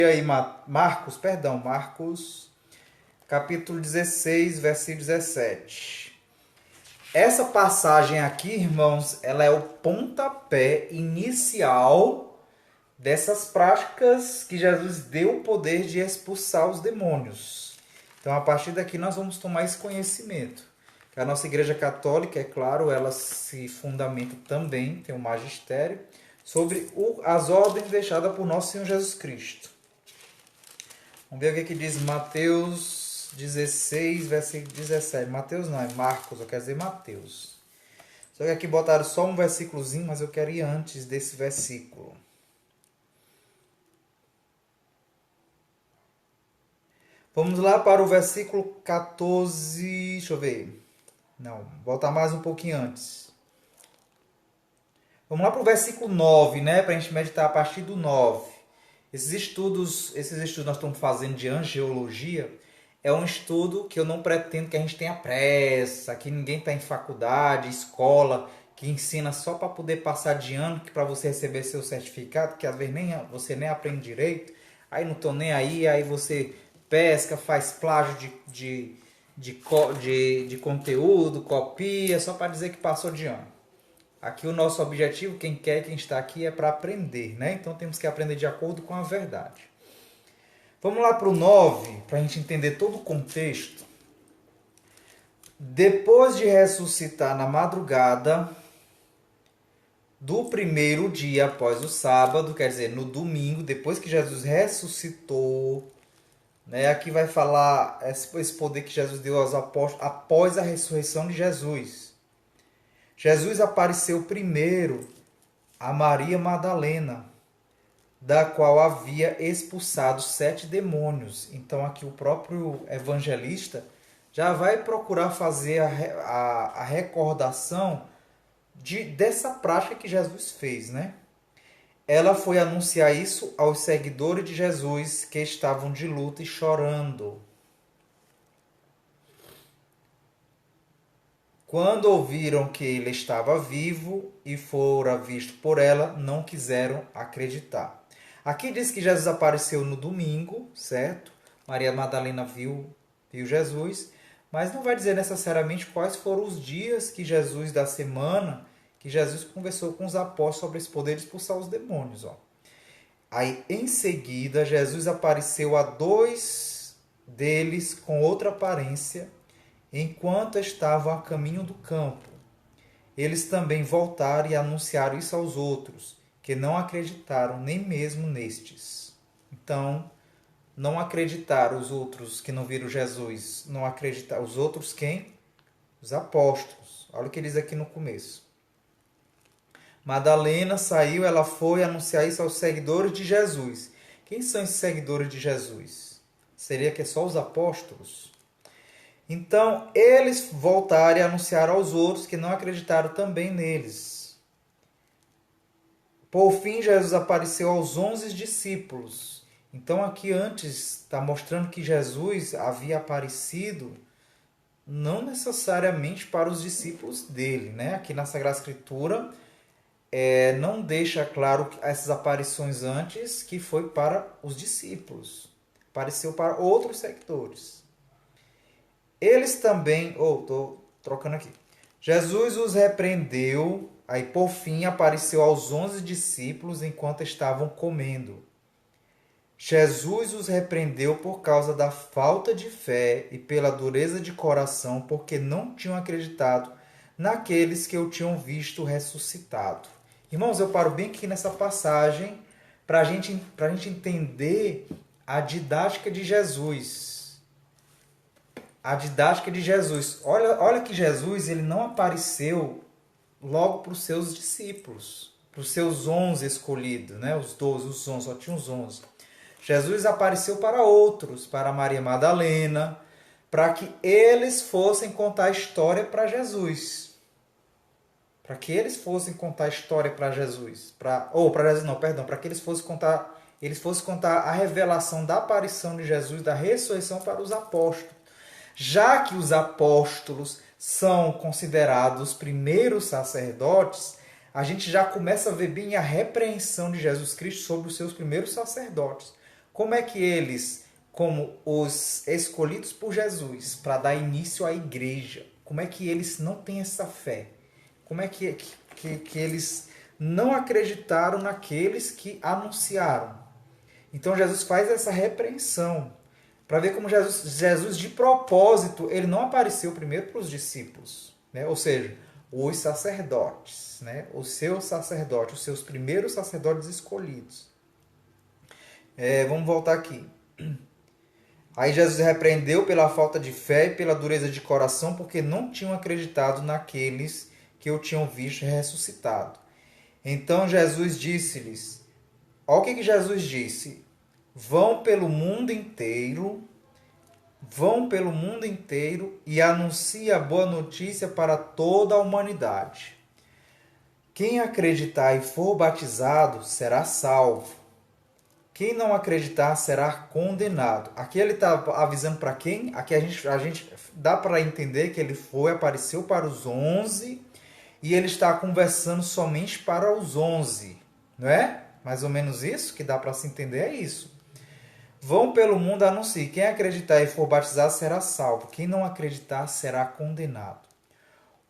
E aí, Marcos, capítulo 16, versículo 17. Essa passagem aqui, irmãos, ela é o pontapé inicial dessas práticas que Jesus deu o poder de expulsar os demônios. Então, a partir daqui, nós vamos tomar esse conhecimento. A nossa Igreja Católica, é claro, ela se fundamenta também, tem um magistério, sobre as ordens deixadas por nosso Senhor Jesus Cristo. Vamos ver o que diz Mateus 16, versículo 17. Mateus não, é Marcos, eu quero dizer Mateus. Só que aqui botaram só um versículozinho, mas eu quero ir antes desse versículo. Vamos lá para o versículo 14, deixa eu ver. Não, botar mais um pouquinho antes. Vamos lá para o versículo 9, né? Para a gente meditar a partir do 9. Esses estudos nós estamos fazendo de angiologia, é um estudo que eu não pretendo que a gente tenha pressa, que ninguém está em faculdade, escola, que ensina só para poder passar de ano, que para você receber seu certificado, que às vezes você nem aprende direito, aí não estou nem aí você pesca, faz plágio de conteúdo, copia, só para dizer que passou de ano. Aqui o nosso objetivo, quem está aqui, é para aprender, né? Então temos que aprender de acordo com a verdade. Vamos lá para o 9, para a gente entender todo o contexto. Depois de ressuscitar na madrugada do primeiro dia após o sábado, quer dizer, no domingo, depois que Jesus ressuscitou, né? Aqui vai falar esse poder que Jesus deu aos apóstolos após a ressurreição de Jesus. Jesus apareceu primeiro a Maria Madalena, da qual havia expulsado 7 demônios. Então aqui o próprio evangelista já vai procurar fazer a recordação dessa prática que Jesus fez, né? Ela foi anunciar isso aos seguidores de Jesus que estavam de luto e chorando. Quando ouviram que ele estava vivo e fora visto por ela, não quiseram acreditar. Aqui diz que Jesus apareceu no domingo, certo? Maria Madalena viu Jesus, mas não vai dizer necessariamente quais foram os dias que Jesus da semana, que Jesus conversou com os apóstolos sobre esse poder de expulsar os demônios. Ó. Aí, em seguida, Jesus apareceu a 2 deles com outra aparência, enquanto estavam a caminho do campo. Eles também voltaram e anunciaram isso aos outros, que não acreditaram nem mesmo nestes. Então, não acreditaram os outros que não viram Jesus. Não acreditaram. Os outros quem? Os apóstolos. Olha o que diz aqui no começo. Madalena saiu, ela foi anunciar isso aos seguidores de Jesus. Quem são esses seguidores de Jesus? Seria que é só os apóstolos? Então, eles voltaram e anunciaram aos outros que não acreditaram também neles. Por fim, Jesus apareceu aos 11 discípulos. Então, aqui antes está mostrando que Jesus havia aparecido não necessariamente para os discípulos dele, né? Aqui na Sagrada Escritura não deixa claro essas aparições antes que foi para os discípulos. Apareceu para outros seguidores. Eles também, estou trocando aqui. Jesus os repreendeu, aí por fim apareceu aos 11 discípulos enquanto estavam comendo. Jesus os repreendeu por causa da falta de fé e pela dureza de coração, porque não tinham acreditado naqueles que o tinham visto ressuscitado. Irmãos, eu paro bem aqui nessa passagem para a gente entender a didática de Jesus. A didática de Jesus. Olha que Jesus ele não apareceu logo para os seus discípulos, para os seus 11 escolhidos, né? Os 12, os 11, só tinha os 11. Jesus apareceu para outros, para Maria Madalena, para que eles fossem contar a história para Jesus. Para que eles fossem contar a história para Jesus. Para que eles fossem contar a revelação da aparição de Jesus, da ressurreição para os apóstolos. Já que os apóstolos são considerados os primeiros sacerdotes, a gente já começa a ver bem a repreensão de Jesus Cristo sobre os seus primeiros sacerdotes. Como é que eles, como os escolhidos por Jesus para dar início à igreja, como é que eles não têm essa fé? Como é que eles não acreditaram naqueles que anunciaram? Então Jesus faz essa repreensão para ver como Jesus de propósito, ele não apareceu primeiro para os discípulos, né? Ou seja, os sacerdotes, né? Os seus sacerdotes, os seus primeiros sacerdotes escolhidos. Vamos voltar aqui. Aí Jesus repreendeu pela falta de fé e pela dureza de coração, porque não tinham acreditado naqueles que o tinham visto ressuscitado. Então Jesus disse-lhes, olha o que Jesus disse, vão pelo mundo inteiro e anunciem a boa notícia para toda a humanidade. Quem acreditar e for batizado será salvo. Quem não acreditar será condenado. Aqui ele está avisando para quem? Aqui a gente dá para entender que ele apareceu para os 11 e ele está conversando somente para os 11. Não é? Mais ou menos isso que dá para se entender é isso. Vão pelo mundo anunciar. Quem acreditar e for batizado será salvo. Quem não acreditar será condenado.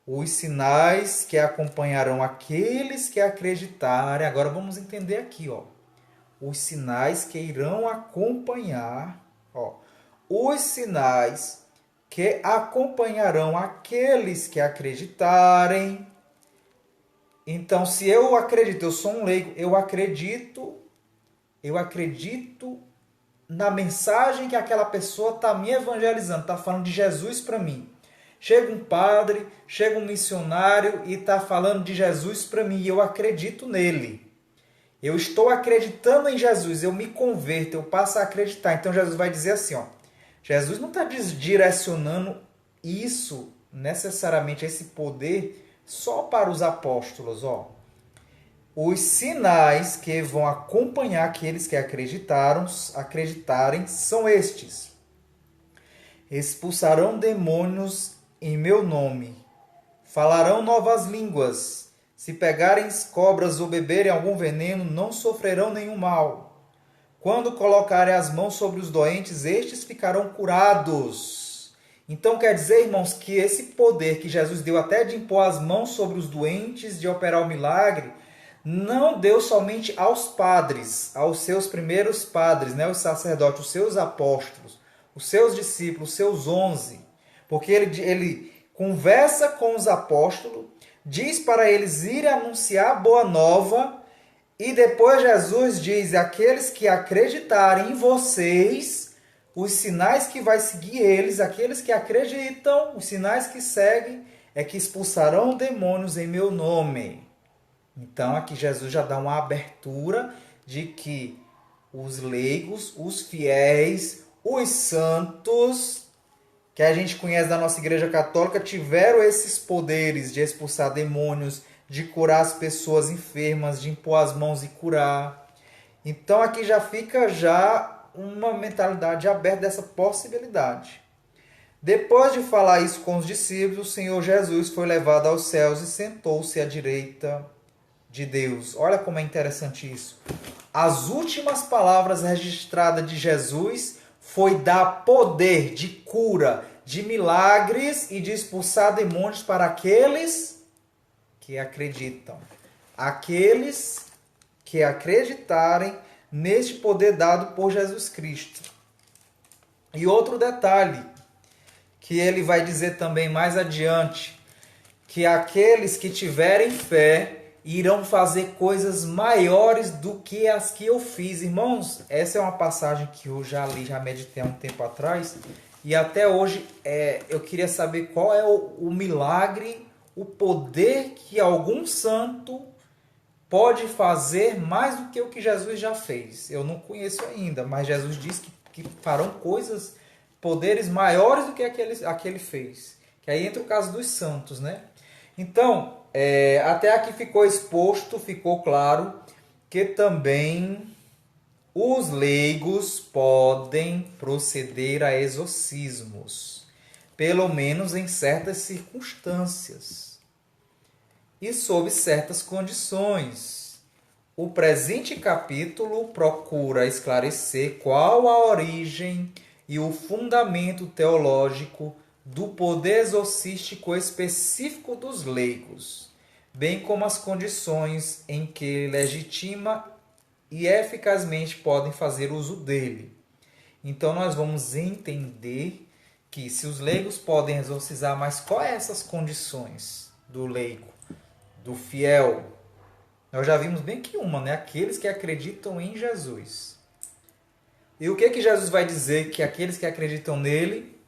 Os sinais que acompanharão aqueles que acreditarem. Agora vamos entender aqui, ó. Os sinais que irão acompanhar, os sinais que acompanharão aqueles que acreditarem. Então, se eu acredito, eu sou um leigo, eu acredito na mensagem que aquela pessoa está me evangelizando, está falando de Jesus para mim. Chega um padre, chega um missionário e está falando de Jesus para mim e eu acredito nele. Eu estou acreditando em Jesus, eu me converto, eu passo a acreditar. Então Jesus vai dizer assim, ó, Jesus não está direcionando isso, necessariamente esse poder, só para os apóstolos. Ó. Os sinais que vão acompanhar aqueles que acreditarem são estes. Expulsarão demônios em meu nome, falarão novas línguas. Se pegarem cobras ou beberem algum veneno, não sofrerão nenhum mal. Quando colocarem as mãos sobre os doentes, estes ficarão curados. Então quer dizer, irmãos, que esse poder que Jesus deu até de impor as mãos sobre os doentes, de operar o milagre, não deu somente aos padres, aos seus primeiros padres, né, os sacerdotes, os seus apóstolos, os seus discípulos, os seus 11. Porque ele conversa com os apóstolos, diz para eles irem anunciar a boa nova e depois Jesus diz, aqueles que acreditarem em vocês, os sinais que vai seguir eles, aqueles que acreditam, os sinais que seguem é que expulsarão demônios em meu nome. Então aqui Jesus já dá uma abertura de que os leigos, os fiéis, os santos que a gente conhece da nossa Igreja Católica tiveram esses poderes de expulsar demônios, de curar as pessoas enfermas, de impor as mãos e curar. Então aqui já fica uma mentalidade aberta dessa possibilidade. Depois de falar isso com os discípulos, o Senhor Jesus foi levado aos céus e sentou-se à direita de Deus. Olha como é interessante isso. As últimas palavras registradas de Jesus foi dar poder de cura, de milagres e de expulsar demônios para aqueles que acreditam. Aqueles que acreditarem neste poder dado por Jesus Cristo. E outro detalhe, que ele vai dizer também mais adiante, que aqueles que tiverem fé irão fazer coisas maiores do que as que eu fiz. Irmãos, essa é uma passagem que eu já li, já meditei há um tempo atrás, e até hoje eu queria saber qual é o milagre, o poder que algum santo pode fazer mais do que o que Jesus já fez. Eu não conheço ainda, mas Jesus disse que farão coisas, poderes maiores do que aquele fez. Que aí entra o caso dos santos, né? Então, até aqui ficou exposto, ficou claro que também os leigos podem proceder a exorcismos, pelo menos em certas circunstâncias e sob certas condições. O presente capítulo procura esclarecer qual a origem e o fundamento teológico do poder exorcístico específico dos leigos, bem como as condições em que legitima e eficazmente podem fazer uso dele. Então nós vamos entender que se os leigos podem exorcizar, mas quais são essas condições do leigo, do fiel? Nós já vimos bem que uma, né? Aqueles que acreditam em Jesus. E o que Jesus vai dizer que aqueles que acreditam nele?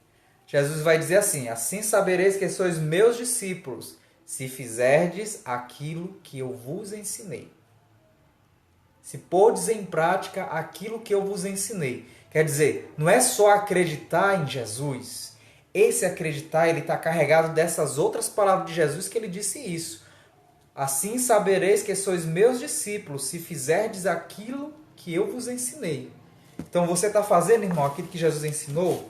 Jesus vai dizer assim: assim sabereis que sois meus discípulos, se fizerdes aquilo que eu vos ensinei. Se pordes em prática aquilo que eu vos ensinei. Quer dizer, não é só acreditar em Jesus. Esse acreditar, ele está carregado dessas outras palavras de Jesus que ele disse isso. Assim sabereis que sois meus discípulos, se fizerdes aquilo que eu vos ensinei. Então você está fazendo, irmão, aquilo que Jesus ensinou?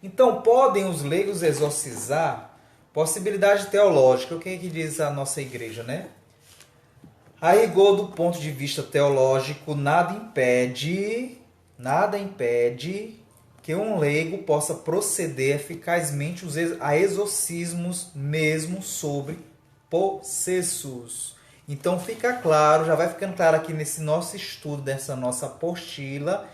Então podem os leigos exorcizar? Possibilidade teológica. O que é que diz a nossa igreja, né? A rigor do ponto de vista teológico, nada impede que um leigo possa proceder eficazmente a exorcismos mesmo sobre possessos. Então fica claro, já vai ficando claro aqui nesse nosso estudo, dessa nossa apostila,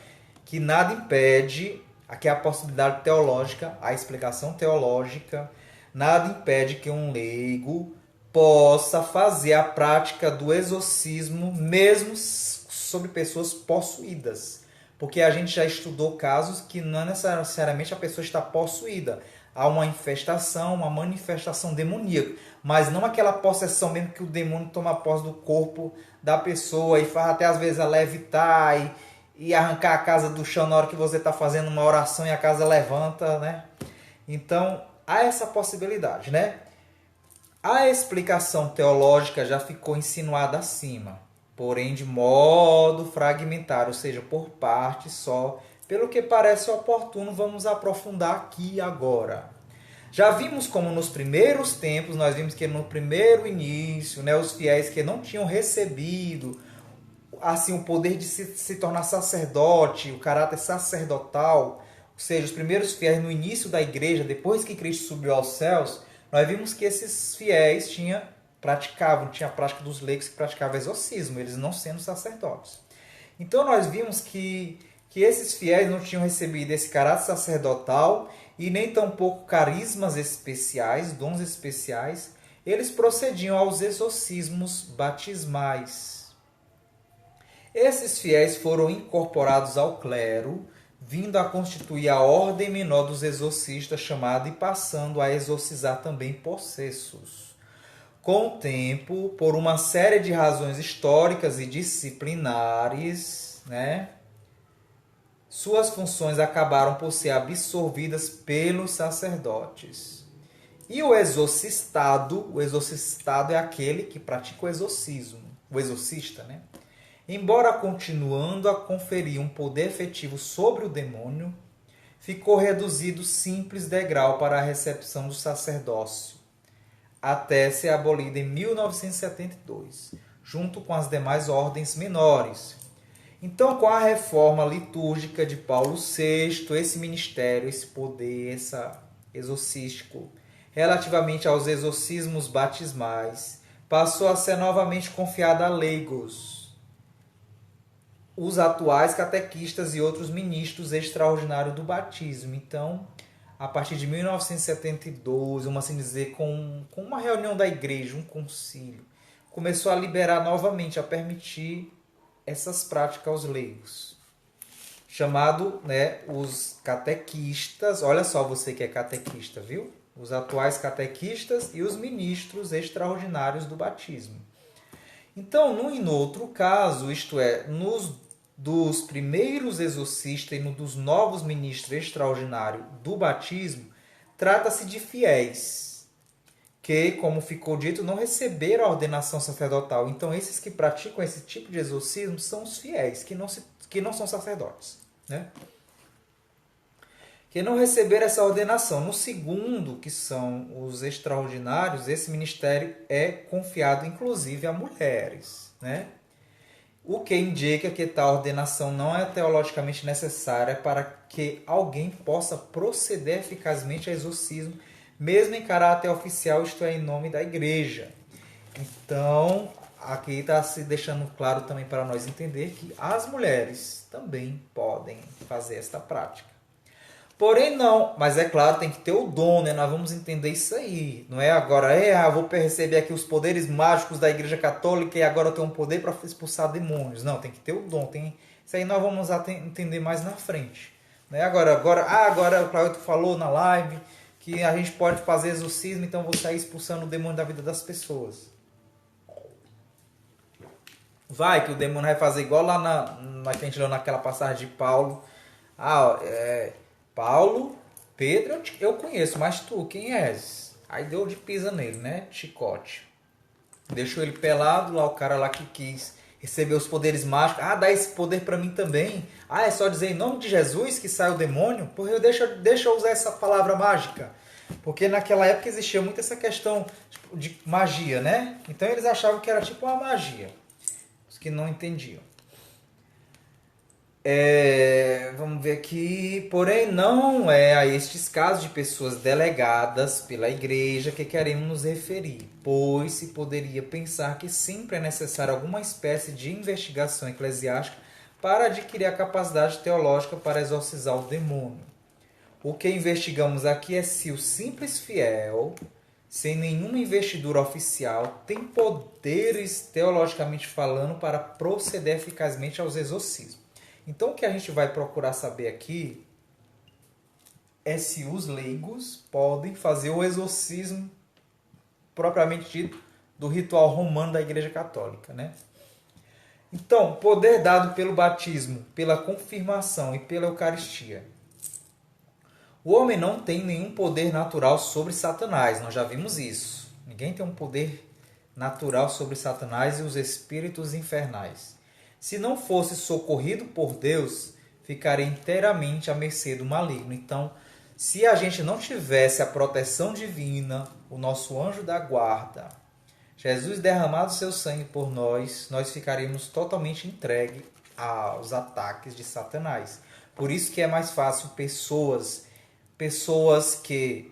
que nada impede, aqui é a possibilidade teológica, a explicação teológica, nada impede que um leigo possa fazer a prática do exorcismo mesmo sobre pessoas possuídas. Porque a gente já estudou casos que não necessariamente a pessoa está possuída. Há uma infestação, uma manifestação demoníaca. Mas não aquela possessão mesmo que o demônio toma posse do corpo da pessoa e faz até às vezes a levitar e arrancar a casa do chão na hora que você está fazendo uma oração e a casa levanta, né? Então, há essa possibilidade, né? A explicação teológica já ficou insinuada acima, porém de modo fragmentário, ou seja, por parte só. Pelo que parece oportuno, vamos aprofundar aqui agora. Já vimos como nos primeiros tempos, nós vimos que no primeiro início, né, os fiéis que não tinham recebido assim, o poder de se tornar sacerdote, o caráter sacerdotal, ou seja, os primeiros fiéis no início da igreja, depois que Cristo subiu aos céus, nós vimos que esses fiéis tinha a prática dos leigos que praticavam exorcismo, eles não sendo sacerdotes. Então nós vimos que esses fiéis não tinham recebido esse caráter sacerdotal e nem tampouco carismas especiais, dons especiais, eles procediam aos exorcismos batismais. Esses fiéis foram incorporados ao clero, vindo a constituir a ordem menor dos exorcistas, chamada e passando a exorcizar também possessos. Com o tempo, por uma série de razões históricas e disciplinares, né, suas funções acabaram por ser absorvidas pelos sacerdotes. E o exorcistado é aquele que pratica o exorcismo, o exorcista, né? Embora continuando a conferir um poder efetivo sobre o demônio, ficou reduzido simples degrau para a recepção do sacerdócio, até ser abolido em 1972, junto com as demais ordens menores. Então, com a reforma litúrgica de Paulo VI, esse ministério, esse poder, exorcístico, relativamente aos exorcismos batismais, passou a ser novamente confiado a leigos, os atuais catequistas e outros ministros extraordinários do batismo. Então, a partir de 1972, vamos assim dizer, com uma reunião da igreja, um concílio, começou a liberar novamente, a permitir essas práticas aos leigos. Chamado, né, os catequistas, olha só você que é catequista, viu? Os atuais catequistas e os ministros extraordinários do batismo. Então, num e no outro caso, isto é, dos primeiros exorcistas e no dos novos ministros extraordinários do batismo, trata-se de fiéis, que, como ficou dito, não receberam a ordenação sacerdotal. Então, esses que praticam esse tipo de exorcismo são os fiéis, que não são sacerdotes, né? Que não receberam essa ordenação. No segundo, que são os extraordinários, esse ministério é confiado inclusive a mulheres, né? o que indica que tal ordenação não é teologicamente necessária para que alguém possa proceder eficazmente a exorcismo, mesmo em caráter oficial, isto é, em nome da igreja. Então, aqui está se deixando claro também para nós entender que as mulheres também podem fazer esta prática. Porém, não, mas é claro, tem que ter o dom, né? Nós vamos entender isso aí. Não é agora, vou receber aqui os poderes mágicos da Igreja Católica e agora eu tenho um poder para expulsar demônios. Não, tem que ter o dom. Isso aí nós vamos entender mais na frente. Né? Agora o Claudio falou na live que a gente pode fazer exorcismo, então eu vou sair expulsando o demônio da vida das pessoas. Vai que o demônio vai fazer igual lá que a gente leu naquela passagem de Paulo. Paulo, Pedro, eu conheço, mas tu, quem és? Aí deu de pisa nele, né? Chicote. Deixou ele pelado, lá o cara lá que quis receber os poderes mágicos. Dá esse poder pra mim também. É só dizer em nome de Jesus que sai o demônio? Porque deixa eu usar essa palavra mágica. Porque naquela época existia muito essa questão de magia, né? Então eles achavam que era tipo uma magia. Os que não entendiam. Vamos ver aqui. Porém, não é a estes casos de pessoas delegadas pela igreja que queremos nos referir, pois se poderia pensar que sempre é necessária alguma espécie de investigação eclesiástica para adquirir a capacidade teológica para exorcizar o demônio. O que investigamos aqui é se o simples fiel, sem nenhuma investidura oficial, tem poderes teologicamente falando para proceder eficazmente aos exorcismos. Então, o que a gente vai procurar saber aqui é se os leigos podem fazer o exorcismo propriamente dito do ritual romano da Igreja Católica, né? Então, poder dado pelo batismo, pela confirmação e pela Eucaristia. O homem não tem nenhum poder natural sobre Satanás, nós já vimos isso. Ninguém tem um poder natural sobre Satanás e os espíritos infernais. Se não fosse socorrido por Deus, ficaria inteiramente à mercê do maligno. Então, se a gente não tivesse a proteção divina, o nosso anjo da guarda, Jesus derramado seu sangue por nós, nós ficaríamos totalmente entregues aos ataques de Satanás. Por isso que é mais fácil pessoas que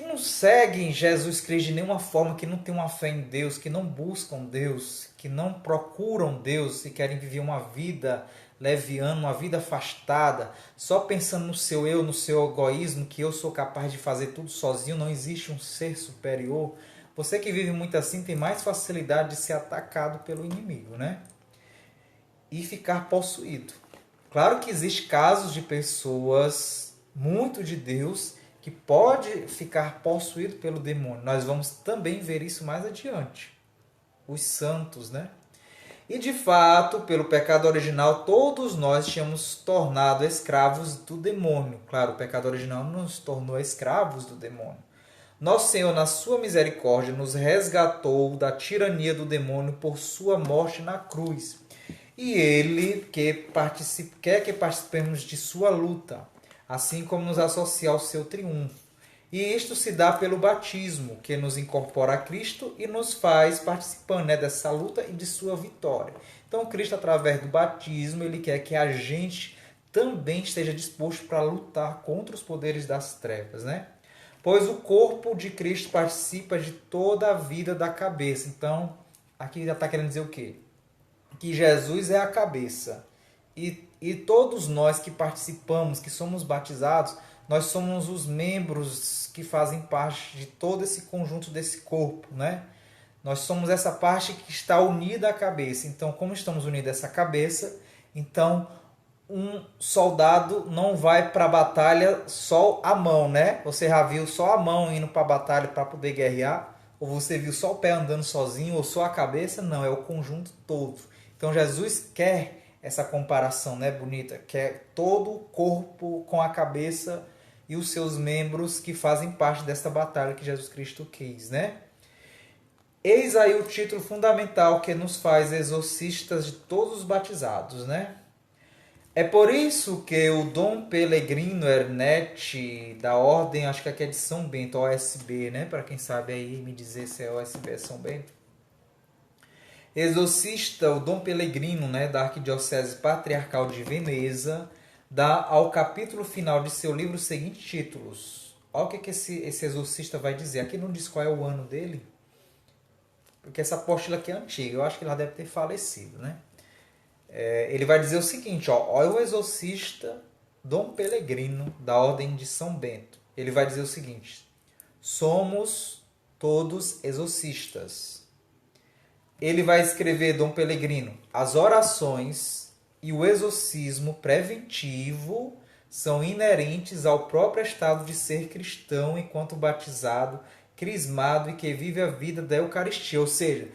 não seguem Jesus Cristo de nenhuma forma, que não têm uma fé em Deus, que não buscam Deus, que não procuram Deus e querem viver uma vida leviana, uma vida afastada, só pensando no seu eu, no seu egoísmo, que eu sou capaz de fazer tudo sozinho, não existe um ser superior. Você que vive muito assim tem mais facilidade de ser atacado pelo inimigo, né? E ficar possuído. Claro que existem casos de pessoas muito de Deus que pode ficar possuído pelo demônio. Nós vamos também ver isso mais adiante. Os santos, né? E de fato, pelo pecado original, todos nós tínhamos tornado escravos do demônio. Claro, o pecado original nos tornou escravos do demônio. Nosso Senhor, na sua misericórdia, nos resgatou da tirania do demônio por sua morte na cruz. E Ele quer que participemos de sua luta, assim como nos associar ao seu triunfo. E isto se dá pelo batismo, que nos incorpora a Cristo e nos faz participando, dessa luta e de sua vitória. Então, Cristo, através do batismo, Ele quer que a gente também esteja disposto para lutar contra os poderes das trevas, né? Pois o corpo de Cristo participa de toda a vida da cabeça. Então, aqui já está querendo dizer o quê? Que Jesus é a cabeça. E todos nós que participamos, que somos batizados, nós somos os membros que fazem parte de todo esse conjunto desse corpo, né? Nós somos essa parte que está unida à cabeça. Então, como estamos unidos a essa cabeça, então um soldado não vai para a batalha só a mão, né? Você já viu só a mão indo para a batalha para poder guerrear? Ou você viu só o pé andando sozinho, ou só a cabeça? Não, é o conjunto todo. Então, Jesus quer essa comparação, né, bonita, que é todo o corpo com a cabeça e os seus membros que fazem parte dessa batalha que Jesus Cristo quis, né? Eis aí o título fundamental que nos faz exorcistas de todos os batizados, né? É por isso que o Dom Pellegrino Ernetti, da ordem, acho que aqui é de São Bento, OSB, né? Para quem sabe aí me dizer se é OSB, é São Bento. exorcista, o Dom Pellegrino, né, da Arquidiocese Patriarcal de Veneza, dá ao capítulo final de seu livro os seguintes títulos. Olha o que esse exorcista vai dizer. Aqui não diz qual é o ano dele, porque essa apóstola aqui é antiga, eu acho que ela deve ter falecido, né? Ele vai dizer o seguinte, ó, olha o exorcista Dom Pellegrino, da Ordem de São Bento. Ele vai dizer o seguinte: somos todos exorcistas. Ele vai escrever, Dom Pellegrino, as orações e o exorcismo preventivo são inerentes ao próprio estado de ser cristão enquanto batizado, crismado e que vive a vida da Eucaristia. Ou seja,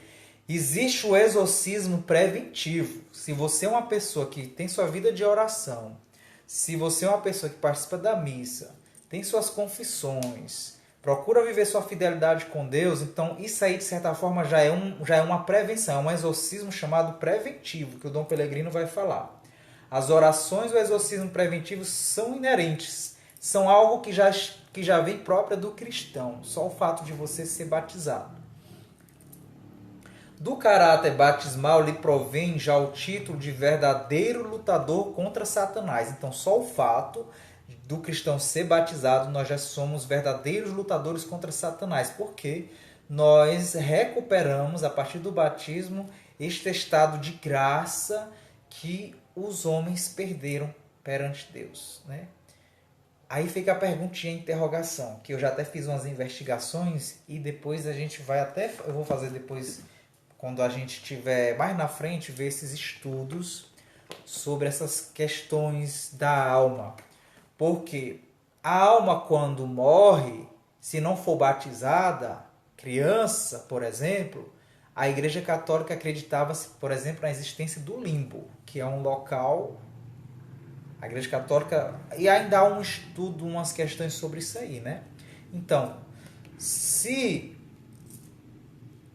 existe o exorcismo preventivo. Se você é uma pessoa que tem sua vida de oração, se você é uma pessoa que participa da missa, tem suas confissões, procura viver sua fidelidade com Deus, então isso aí, de certa forma, já é uma prevenção, é um exorcismo chamado preventivo, que o Dom Pellegrino vai falar. As orações do exorcismo preventivo são inerentes, são algo que já vem própria do cristão, só o fato de você ser batizado. Do caráter batismal lhe provém já o título de verdadeiro lutador contra Satanás. Então, só o fato do cristão ser batizado, nós já somos verdadeiros lutadores contra Satanás, porque nós recuperamos, a partir do batismo, este estado de graça que os homens perderam perante Deus, né? Aí fica a perguntinha, a interrogação, que eu já até fiz umas investigações e depois a gente vai até, eu vou fazer depois, quando a gente estiver mais na frente, ver esses estudos sobre essas questões da alma. Porque a alma, quando morre, se não for batizada, criança, por exemplo, a Igreja Católica acreditava, por exemplo, na existência do limbo, que é um local. A Igreja Católica. E ainda há um estudo, umas questões sobre isso aí, né? Então, se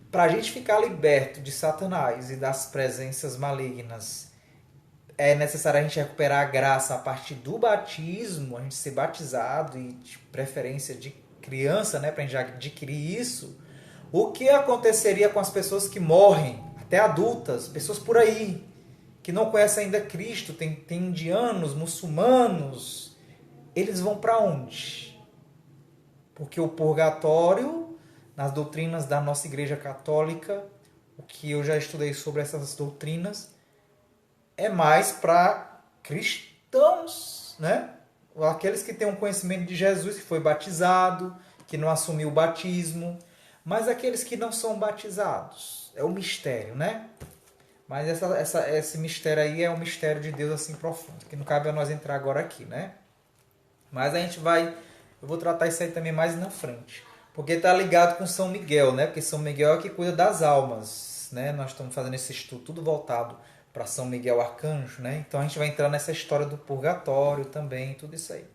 para a gente ficar liberto de Satanás e das presenças malignas, é necessário a gente recuperar a graça a partir do batismo, a gente ser batizado e de preferência de criança, né, para a gente adquirir isso. O que aconteceria com as pessoas que morrem, até adultas, pessoas por aí, que não conhecem ainda Cristo, tem indianos, muçulmanos, eles vão para onde? Porque o purgatório, nas doutrinas da nossa Igreja Católica, o que eu já estudei sobre essas doutrinas, é mais para cristãos, né? Aqueles que têm um conhecimento de Jesus, que foi batizado, que não assumiu o batismo, mas aqueles que não são batizados. É o mistério, né? Mas esse mistério aí é um mistério de Deus assim profundo, que não cabe a nós entrar agora aqui, né? Mas a gente vai, eu vou tratar isso aí também mais na frente. Porque está ligado com São Miguel, né? Porque São Miguel é que cuida das almas, né? Nós estamos fazendo esse estudo tudo voltado para São Miguel Arcanjo, né? Então a gente vai entrar nessa história do purgatório também, tudo isso aí.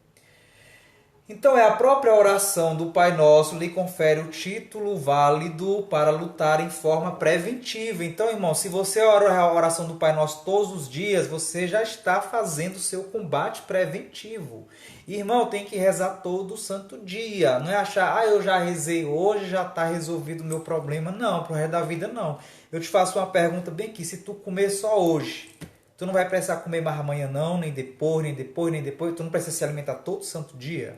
Então é a própria oração do Pai Nosso lhe confere o título válido para lutar em forma preventiva. Então, irmão, se você ora a oração do Pai Nosso todos os dias, você já está fazendo o seu combate preventivo. Irmão, tem que rezar todo santo dia. Não é achar, eu já rezei hoje, já está resolvido o meu problema. Não, pro resto da vida não. Eu te faço uma pergunta bem aqui, se tu comer só hoje, tu não vai precisar comer mais amanhã não, nem depois, nem depois, nem depois, tu não precisa se alimentar todo santo dia?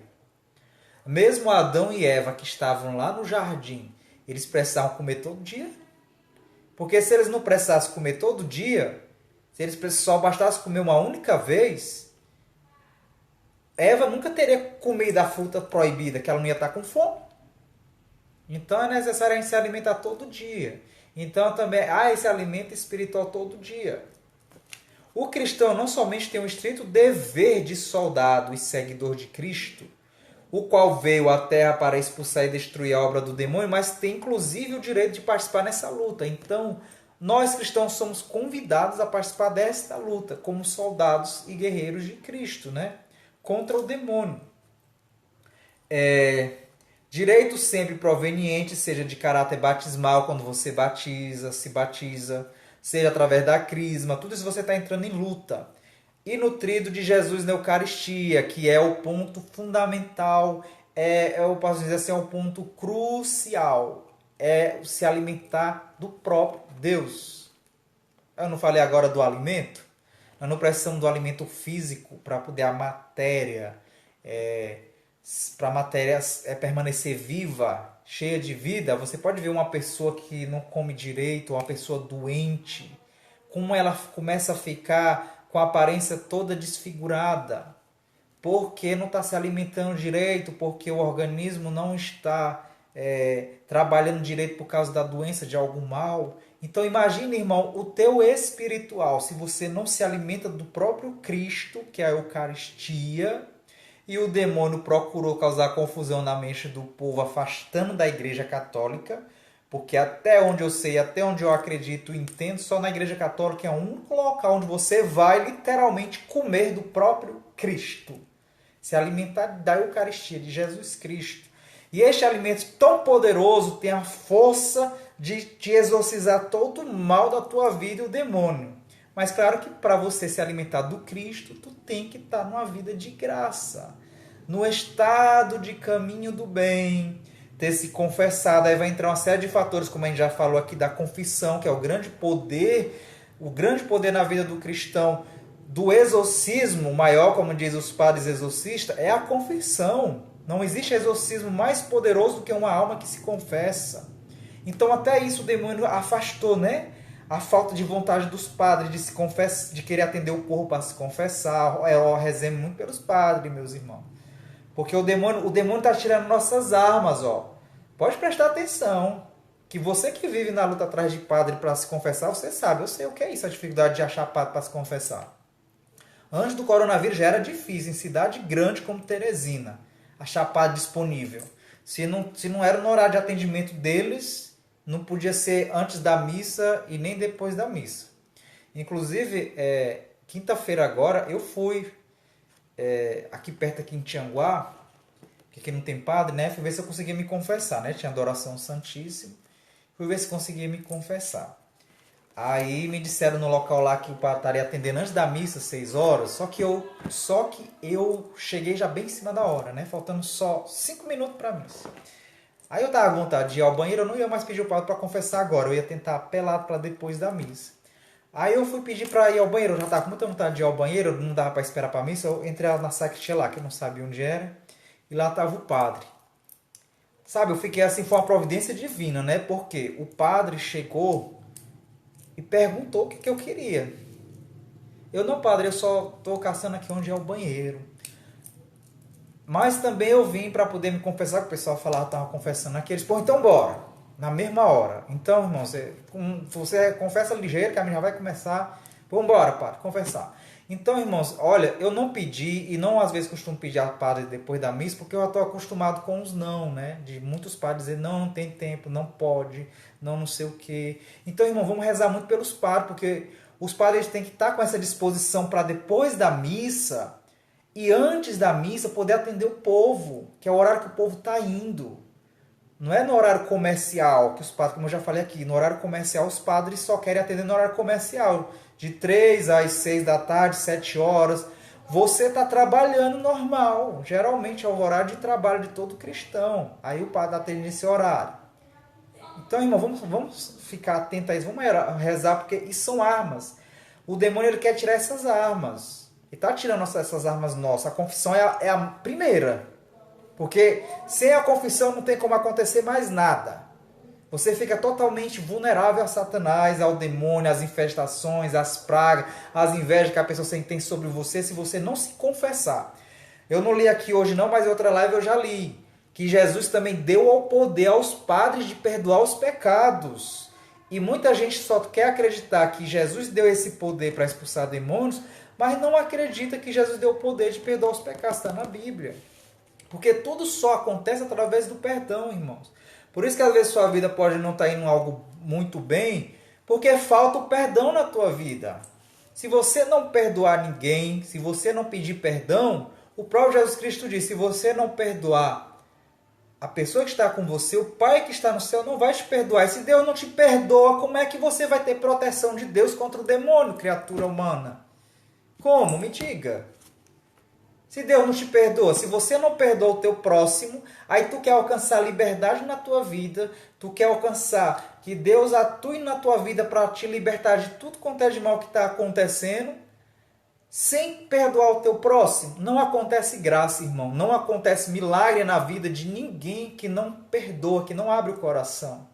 Mesmo Adão e Eva que estavam lá no jardim, eles precisavam comer todo dia? Porque se eles não precisassem comer todo dia, se eles só bastassem comer uma única vez, Eva nunca teria comido a fruta proibida, que ela não ia estar com fome. Então é necessário a gente se alimentar todo dia. Então também há esse alimento espiritual todo dia. O cristão não somente tem um estrito dever de soldado e seguidor de Cristo, o qual veio à terra para expulsar e destruir a obra do demônio, mas tem inclusive o direito de participar nessa luta. Então, nós cristãos somos convidados a participar desta luta, como soldados e guerreiros de Cristo, né? Contra o demônio. Direito sempre proveniente, seja de caráter batismal, quando você se batiza, seja através da crisma, tudo isso você está entrando em luta. E nutrido de Jesus na Eucaristia, que é o ponto fundamental, eu posso dizer assim, é o ponto crucial, é se alimentar do próprio Deus. Eu não falei agora do alimento? Nós não precisamos do alimento físico para poder a matéria, para a matéria permanecer viva, cheia de vida. Você pode ver uma pessoa que não come direito, uma pessoa doente, como ela começa a ficar com a aparência toda desfigurada, porque não está se alimentando direito, porque o organismo não está trabalhando direito por causa da doença, de algum mal. Então imagine, irmão, o teu espiritual, se você não se alimenta do próprio Cristo, que é a Eucaristia, e o demônio procurou causar confusão na mente do povo, afastando da Igreja Católica, porque até onde eu sei, até onde eu acredito e entendo, só na Igreja Católica é o único local onde você vai literalmente comer do próprio Cristo, se alimentar da Eucaristia, de Jesus Cristo. E este alimento tão poderoso tem a força de te exorcizar todo o mal da tua vida e o demônio. Mas claro que para você se alimentar do Cristo, tu tem que estar numa vida de graça, no estado de caminho do bem, ter se confessado. Aí vai entrar uma série de fatores, como a gente já falou aqui, da confissão, que é o grande poder na vida do cristão, do exorcismo maior, como diz os padres exorcistas, é a confissão. Não existe exorcismo mais poderoso do que uma alma que se confessa. Então até isso o demônio afastou, né? A falta de vontade dos padres de se confessar, de querer atender o povo para se confessar. Eu rezemos muito pelos padres, meus irmãos. Porque o demônio está tirando nossas armas, ó. Pode prestar atenção. Que você que vive na luta atrás de padre para se confessar, você sabe. Eu sei o que é isso, a dificuldade de achar padre para se confessar. Antes do coronavírus já era difícil, em cidade grande como Teresina, achar padre disponível. Se não era no horário de atendimento deles, não podia ser antes da missa e nem depois da missa. Inclusive, quinta-feira agora, eu fui aqui perto aqui em Tianguá, que aqui não tem padre, né? Fui ver se eu conseguia me confessar, né? Tinha adoração santíssima. Fui ver se conseguia me confessar. Aí me disseram no local lá que o padre estaria atendendo antes da missa, 6 horas, só que eu cheguei já bem em cima da hora, né? Faltando só 5 minutos para a missa. Aí eu tava com vontade de ir ao banheiro, eu não ia mais pedir o padre para confessar agora, eu ia tentar apelar para depois da missa. Aí eu fui pedir para ir ao banheiro, eu já tava com muita vontade de ir ao banheiro, não dava para esperar para a missa, eu entrei na sacristia lá, que eu não sabia onde era, e lá tava o padre. Sabe, eu fiquei assim, foi uma providência divina, né? Porque o padre chegou e perguntou o que eu queria. Eu, não, padre, eu só estou caçando aqui onde é o banheiro. Mas também eu vim para poder me confessar, que o pessoal falava que estava confessando aqui. Eles, pô, então bora, na mesma hora. Então, irmão, você confessa ligeiro, que a minha já vai começar. Vamos embora, padre, confessar. Então, irmãos, olha, eu não pedi, e não às vezes costumo pedir a padre depois da missa, porque eu estou acostumado com os não, né? De muitos padres dizer, não tem tempo, não pode, não sei o quê. Então, irmão, vamos rezar muito pelos padres, porque os padres têm que estar com essa disposição para depois da missa e antes da missa poder atender o povo, que é o horário que o povo está indo. Não é no horário comercial, que os padres, como eu já falei aqui, no horário comercial os padres só querem atender no horário comercial, de 3 às 6 da tarde, 7 horas. Você está trabalhando normal, geralmente é o horário de trabalho de todo cristão. Aí o padre atende nesse horário. Então, irmão, vamos ficar atentos a isso, vamos rezar, porque isso são armas. O demônio ele quer tirar essas armas. Ele está tirando essas armas nossas. A confissão é a primeira. Porque sem a confissão não tem como acontecer mais nada. Você fica totalmente vulnerável a Satanás, ao demônio, às infestações, às pragas, às invejas que a pessoa tem sobre você, se você não se confessar. Eu não li aqui hoje não, mas em outra live eu já li. Que Jesus também deu o poder aos padres de perdoar os pecados. E muita gente só quer acreditar que Jesus deu esse poder para expulsar demônios, mas não acredita que Jesus deu o poder de perdoar os pecados. Está na Bíblia. Porque tudo só acontece através do perdão, irmãos. Por isso que às vezes sua vida pode não estar indo algo muito bem, porque falta o perdão na tua vida. Se você não perdoar ninguém, se você não pedir perdão, o próprio Jesus Cristo disse, se você não perdoar a pessoa que está com você, o Pai que está no céu não vai te perdoar. E se Deus não te perdoa, como é que você vai ter proteção de Deus contra o demônio, criatura humana? Como? Me diga. Se Deus não te perdoa, se você não perdoa o teu próximo, aí tu quer alcançar liberdade na tua vida, tu quer alcançar que Deus atue na tua vida para te libertar de tudo quanto é de mal que está acontecendo, sem perdoar o teu próximo. Não acontece graça, irmão. Não acontece milagre na vida de ninguém que não perdoa, que não abre o coração.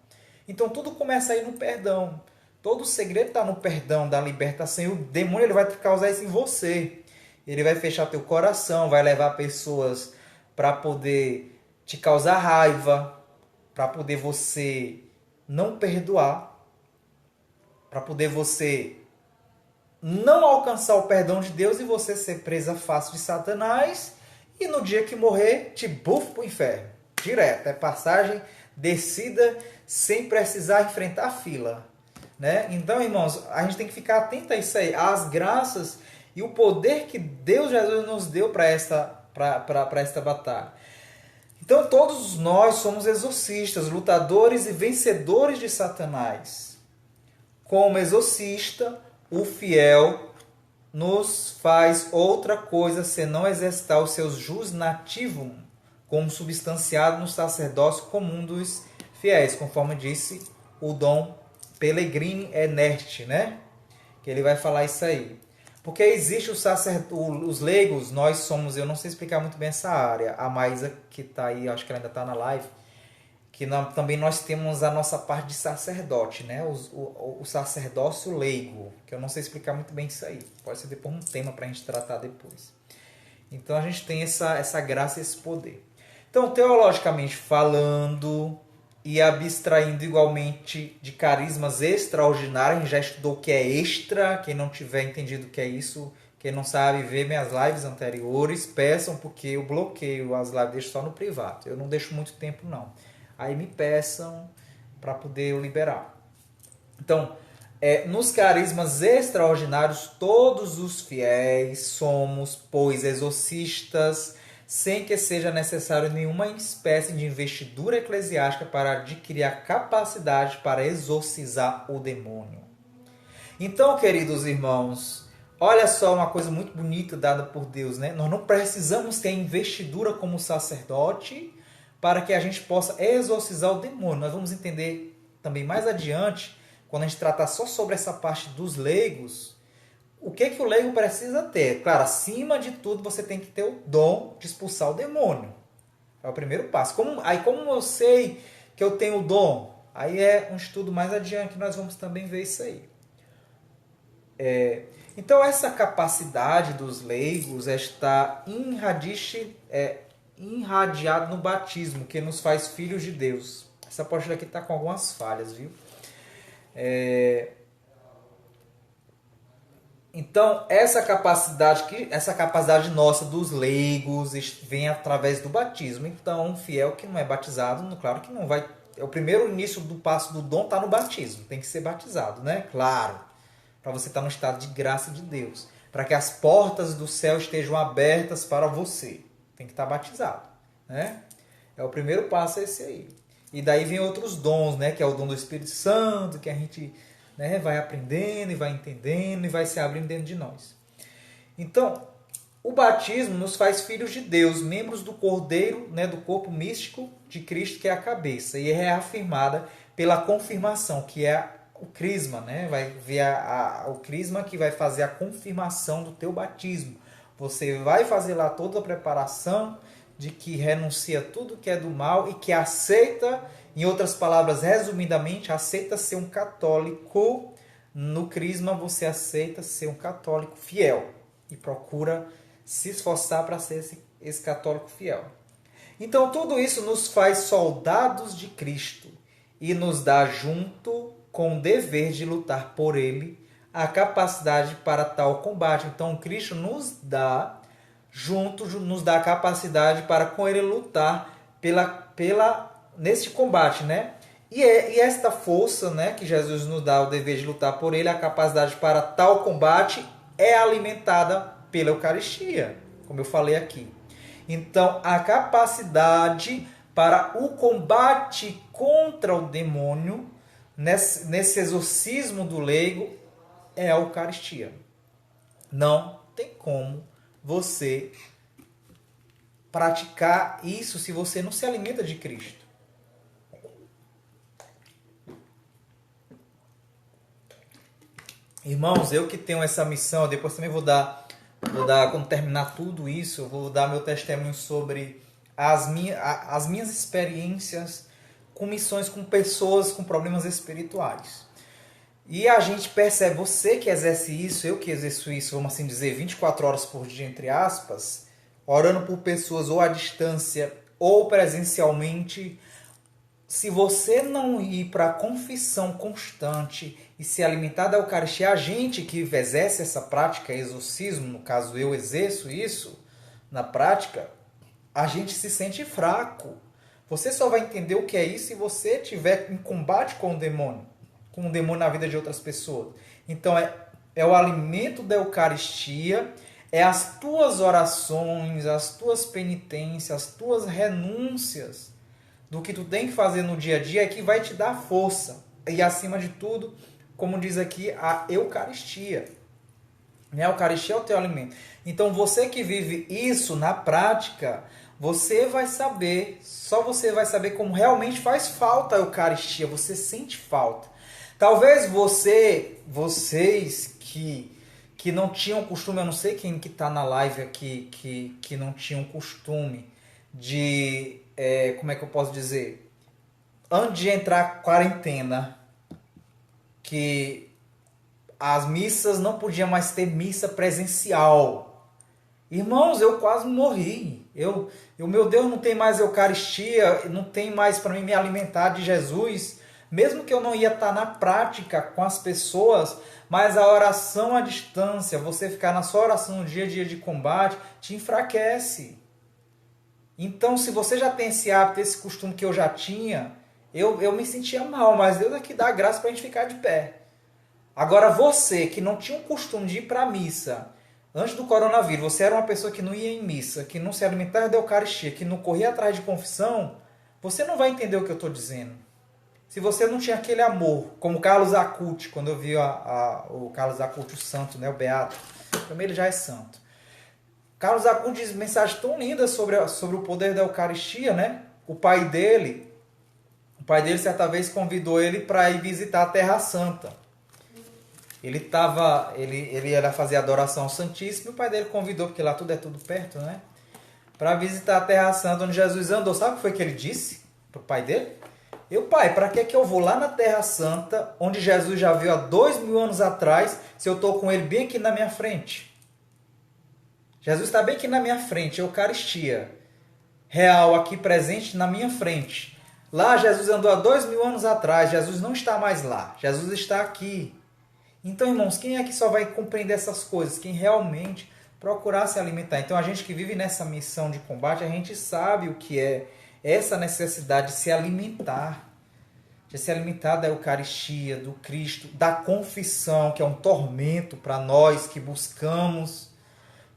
Então tudo começa aí no perdão. Todo o segredo está no perdão, da libertação. E o demônio ele vai causar isso em você. Ele vai fechar teu coração, vai levar pessoas para poder te causar raiva, para poder você não perdoar, para poder você não alcançar o perdão de Deus e você ser presa fácil de Satanás e no dia que morrer te bufo para o inferno. Direto, é passagem descida sem precisar enfrentar a fila. Né? Então, irmãos, a gente tem que ficar atento a isso aí, às graças e o poder que Deus Jesus nos deu para esta batalha. Então todos nós somos exorcistas, lutadores e vencedores de Satanás. Como exorcista, o fiel nos faz outra coisa senão exercitar os seus jus nativum, como substanciado no sacerdócio comum dos fiéis, conforme disse o Dom Pellegrini Ernest, né? Que ele vai falar isso aí. Porque existe os leigos, nós somos, eu não sei explicar muito bem essa área, a Maísa que está aí, acho que ela ainda está na live, que também nós temos a nossa parte de sacerdote, né? O sacerdócio leigo, que eu não sei explicar muito bem isso aí, pode ser depois um tema para a gente tratar depois. Então a gente tem essa graça e esse poder. Então, teologicamente falando e abstraindo igualmente de carismas extraordinários, a gente já estudou o que é extra, quem não tiver entendido o que é isso, quem não sabe, vê minhas lives anteriores, peçam, porque eu bloqueio as lives, deixo só no privado, eu não deixo muito tempo não. Aí me peçam para poder eu liberar. Então, nos carismas extraordinários, todos os fiéis somos, pois, exorcistas, sem que seja necessário nenhuma espécie de investidura eclesiástica para adquirir a capacidade para exorcizar o demônio. Então, queridos irmãos, olha só uma coisa muito bonita dada por Deus, né? Nós não precisamos ter investidura como sacerdote para que a gente possa exorcizar o demônio. Nós vamos entender também mais adiante, quando a gente tratar só sobre essa parte dos leigos, o que o leigo precisa ter? Claro, acima de tudo, você tem que ter o dom de expulsar o demônio. É o primeiro passo. Como eu sei que eu tenho o dom? Aí é um estudo mais adiante que nós vamos também ver isso aí. Então, essa capacidade dos leigos está irradiada no batismo, que nos faz filhos de Deus. Essa apóstola aqui está com algumas falhas, viu? Então, essa capacidade nossa dos leigos vem através do batismo. Então, um fiel que não é batizado, claro que não vai... O primeiro início do passo do dom está no batismo. Tem que ser batizado, né? Claro. Para você estar no estado de graça de Deus. Para que as portas do céu estejam abertas para você. Tem que estar batizado, né? É o primeiro passo esse aí. E daí vem outros dons, né? Que é o dom do Espírito Santo, que a gente... vai aprendendo e vai entendendo e vai se abrindo dentro de nós. Então, o batismo nos faz filhos de Deus, membros do Cordeiro, do corpo místico de Cristo, que é a cabeça. E é reafirmada pela confirmação, que é o crisma. Vai ver o crisma que vai fazer a confirmação do teu batismo. Você vai fazer lá toda a preparação de que renuncia tudo que é do mal e que aceita... Em outras palavras, resumidamente, aceita ser um católico. No crisma, você aceita ser um católico fiel. E procura se esforçar para ser esse católico fiel. Então, tudo isso nos faz soldados de Cristo. E nos dá, junto com o dever de lutar por Ele, a capacidade para tal combate. Então, Cristo nos dá a capacidade para com Ele lutar nesse combate, né? E esta força, né, que Jesus nos dá o dever de lutar por Ele, a capacidade para tal combate, é alimentada pela Eucaristia, como eu falei aqui. Então, a capacidade para o combate contra o demônio, nesse exorcismo do leigo, é a Eucaristia. Não tem como você praticar isso se você não se alimenta de Cristo? Irmãos, eu que tenho essa missão, depois também vou dar quando terminar tudo isso, eu vou dar meu testemunho sobre as minhas experiências com missões com pessoas com problemas espirituais. E a gente percebe, você que exerce isso, eu que exerço isso, vamos assim dizer, 24 horas por dia, entre aspas, orando por pessoas ou à distância ou presencialmente, se você não ir para a confissão constante e se alimentar da Eucaristia, a gente que exerce essa prática, exorcismo, no caso eu exerço isso na prática, a gente se sente fraco. Você só vai entender o que é isso se você estiver em combate com o demônio na vida de outras pessoas. Então é o alimento da Eucaristia, é as tuas orações, as tuas penitências, as tuas renúncias do que tu tem que fazer no dia a dia é que vai te dar força. E acima de tudo, como diz aqui, a Eucaristia. A Eucaristia é o teu alimento. Então você que vive isso na prática, você vai saber, só você vai saber como realmente faz falta a Eucaristia, você sente falta. Talvez vocês que não tinham costume, eu não sei quem que está na live aqui, que não tinham costume de, como é que eu posso dizer, antes de entrar a quarentena, que as missas não podiam mais ter missa presencial. Irmãos, eu quase morri. Meu Deus, não tem mais Eucaristia, não tem mais para mim me alimentar de Jesus. Mesmo que eu não ia estar na prática com as pessoas, mas a oração à distância, você ficar na sua oração no dia a dia de combate, te enfraquece. Então, se você já tem esse hábito, esse costume que eu já tinha, eu me sentia mal, mas Deus é que dá graça para a gente ficar de pé. Agora, você que não tinha o costume de ir para a missa antes do coronavírus, você era uma pessoa que não ia em missa, que não se alimentava da Eucaristia, que não corria atrás de confissão, você não vai entender o que eu estou dizendo. Se você não tinha aquele amor, como Carlos Acuti, quando eu vi o Carlos Acuti, o santo, né, o Beato, também ele já é santo. Carlos Acuti diz mensagem tão linda sobre o poder da Eucaristia, né? O pai dele certa vez convidou ele para ir visitar a Terra Santa. Ele ia fazer adoração ao Santíssimo, e o pai dele convidou, porque lá tudo é tudo perto, né? Para visitar a Terra Santa, onde Jesus andou. Sabe o que foi que ele disse para o pai dele? Pai, para que eu vou lá na Terra Santa, onde Jesus já viu há 2000 anos atrás, se eu estou com ele bem aqui na minha frente? Jesus está bem aqui na minha frente, Eucaristia real aqui presente na minha frente. Lá Jesus andou há 2000 anos atrás, Jesus não está mais lá, Jesus está aqui. Então, irmãos, quem é que só vai compreender essas coisas? Quem realmente procurar se alimentar. Então, a gente que vive nessa missão de combate, a gente sabe o que é essa necessidade de se alimentar da Eucaristia, do Cristo, da confissão, que é um tormento para nós que buscamos,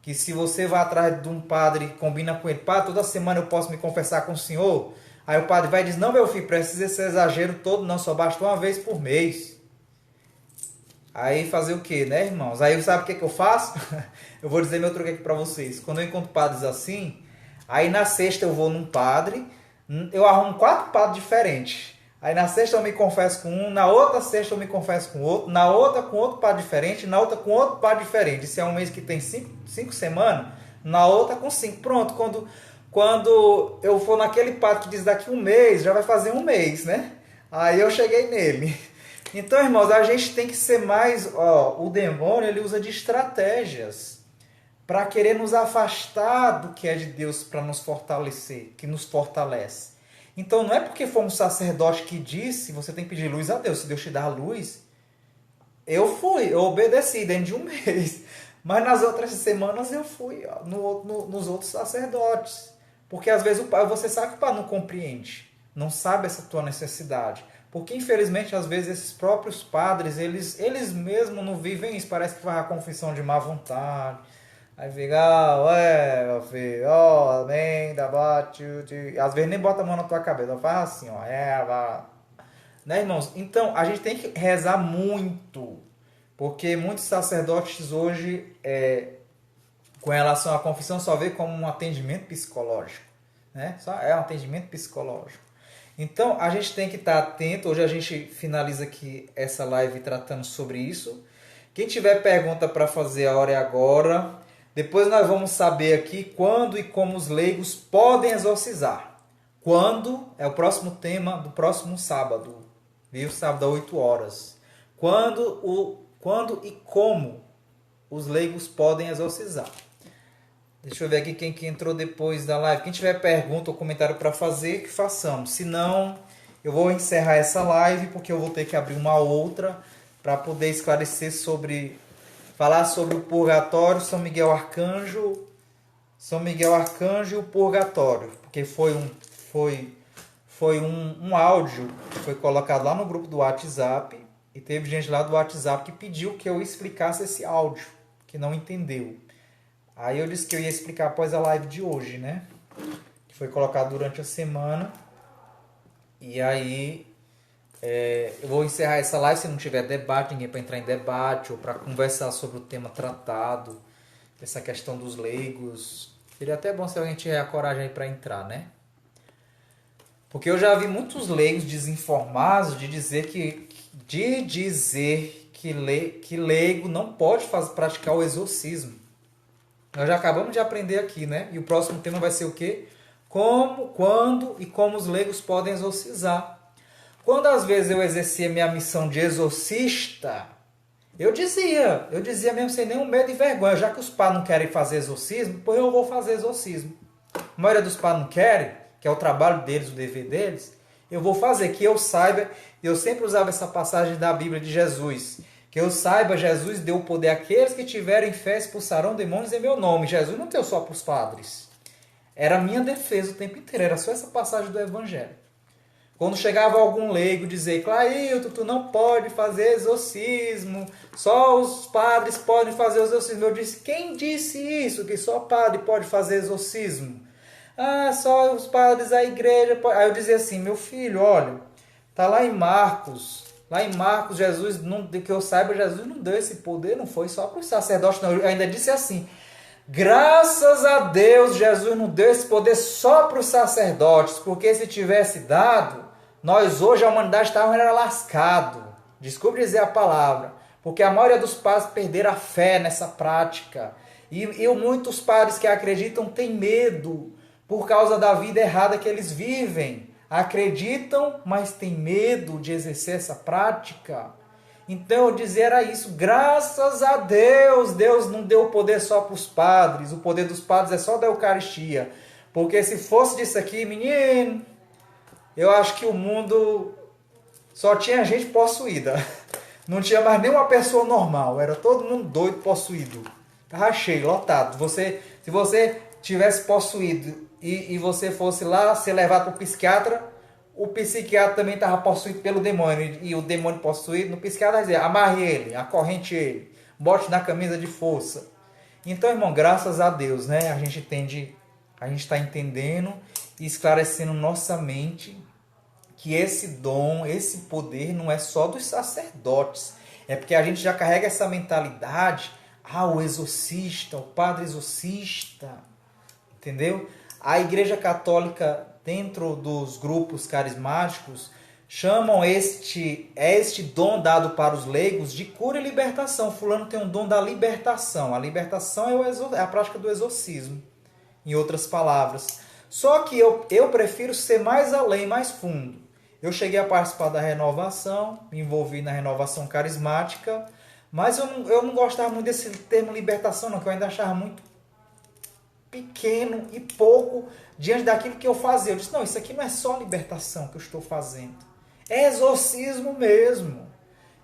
que se você vai atrás de um padre e combina com ele, padre, toda semana eu posso me confessar com o senhor, aí o padre vai e diz, não, meu filho, precisa esse exagero todo, não, só basta uma vez por mês. Aí fazer o que, né, irmãos? Aí sabe o que eu faço? Eu vou dizer meu truque aqui para vocês. Quando eu encontro padres assim, aí na sexta eu vou num padre, eu arrumo 4 padres diferentes. Aí na sexta eu me confesso com um, na outra sexta eu me confesso com outro, na outra com outro padre diferente, na outra com outro padre diferente. Se é um mês que tem 5 semanas, na outra com 5. Pronto, quando eu for naquele padre que diz daqui um mês, já vai fazer um mês, né? Aí eu cheguei nele. Então, irmãos, a gente tem que ser mais... o demônio ele usa de estratégias para querer nos afastar do que é de Deus para nos fortalecer, que nos fortalece. Então, não é porque foi um sacerdote que disse, você tem que pedir luz a Deus. Se Deus te dá luz, eu obedeci dentro de um mês. Mas nas outras semanas eu fui nos outros sacerdotes. Porque às vezes você sabe que o pai não compreende, não sabe essa tua necessidade. Porque, infelizmente, às vezes, esses próprios padres, eles mesmos não vivem isso. Parece que faz a confissão de má vontade. Aí fica, meu filho, amém, da bate. Às vezes nem bota a mão na tua cabeça, faz assim, né, irmãos? Então, a gente tem que rezar muito. Porque muitos sacerdotes hoje com relação à confissão, só vê como um atendimento psicológico, né? Só é um atendimento psicológico. Então, a gente tem que estar atento. Hoje a gente finaliza aqui essa live tratando sobre isso. Quem tiver pergunta para fazer, a hora é agora. Depois nós vamos saber aqui quando e como os leigos podem exorcizar. Quando é o próximo tema do próximo sábado, viu? Sábado às 8 horas. Quando e como os leigos podem exorcizar. Deixa eu ver aqui quem que entrou depois da live. Quem tiver pergunta ou comentário para fazer, que façamos. Se não, eu vou encerrar essa live, porque eu vou ter que abrir uma outra para poder esclarecer falar sobre o purgatório, São Miguel Arcanjo e o purgatório. Porque foi um áudio que foi colocado lá no grupo do WhatsApp, e teve gente lá do WhatsApp que pediu que eu explicasse esse áudio, que não entendeu. Aí eu disse que eu ia explicar após a live de hoje, né? Que foi colocado durante a semana. E aí eu vou encerrar essa live. Se não tiver debate, ninguém para entrar em debate ou para conversar sobre o tema tratado, essa questão dos leigos. Seria até bom se alguém tiver a coragem aí para entrar, né? Porque eu já vi muitos leigos desinformados de dizer que leigo não pode praticar o exorcismo. Nós já acabamos de aprender aqui, né? E o próximo tema vai ser o quê? Quando e como os leigos podem exorcizar. Quando às vezes eu exercia minha missão de exorcista, eu dizia mesmo sem nenhum medo e vergonha, já que os padres não querem fazer exorcismo, pois eu vou fazer exorcismo. A maioria dos padres não querem, que é o trabalho deles, o dever deles, eu vou fazer, que eu saiba. Eu sempre usava essa passagem da Bíblia de Jesus. Que eu saiba, Jesus deu o poder àqueles que tiverem fé, expulsarão demônios em meu nome. Jesus não deu só para os padres. Era a minha defesa o tempo inteiro. Era só essa passagem do Evangelho. Quando chegava algum leigo dizer, Clailton, tu não pode fazer exorcismo. Só os padres podem fazer exorcismo. Eu disse, quem disse isso? Que só padre pode fazer exorcismo? Ah, só os padres, a igreja... Aí eu dizia assim, meu filho, olha, tá lá em Marcos... Lá em Marcos, Jesus, que eu saiba, Jesus não deu esse poder, não foi só para os sacerdotes, não. Eu ainda disse assim, graças a Deus, Jesus não deu esse poder só para os sacerdotes, porque se tivesse dado, nós hoje, a humanidade estava lascado. Desculpe dizer a palavra, porque a maioria dos padres perderam a fé nessa prática. E muitos padres que acreditam têm medo por causa da vida errada que eles vivem. Acreditam, mas têm medo de exercer essa prática. Então eu dizer era isso, graças a Deus, Deus não deu o poder só para os padres, o poder dos padres é só da Eucaristia. Porque se fosse disso aqui, menino, eu acho que o mundo só tinha gente possuída. Não tinha mais nenhuma pessoa normal, era todo mundo doido, possuído. Estava cheio, lotado. Se você tivesse possuído e você fosse lá ser levado para o psiquiatra, o psiquiatra também estava possuído pelo demônio, e o demônio possuído, no psiquiatra vai dizer, amarre ele, acorrente ele, bote na camisa de força. Então, irmão, graças a Deus, né, a gente está entendendo e esclarecendo nossa mente que esse dom, esse poder não é só dos sacerdotes, é porque a gente já carrega essa mentalidade, o exorcista, o padre exorcista, entendeu? A Igreja Católica, dentro dos grupos carismáticos, chamam este dom dado para os leigos de cura e libertação. Fulano tem um dom da libertação. A libertação é a prática do exorcismo, em outras palavras. Só que eu prefiro ser mais além, mais fundo. Eu cheguei a participar da renovação, me envolvi na renovação carismática, mas eu não gostava muito desse termo libertação, não, que eu ainda achava muito pequeno e pouco diante daquilo que eu fazia. Eu disse, não, isso aqui não é só libertação que eu estou fazendo. É exorcismo mesmo.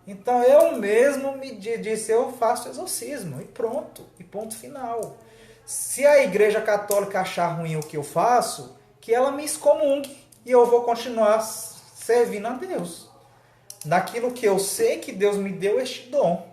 Então eu mesmo me disse, eu faço exorcismo. E pronto. E ponto final. Se a Igreja Católica achar ruim o que eu faço, que ela me excomungue. E eu vou continuar servindo a Deus. Naquilo que eu sei que Deus me deu este dom.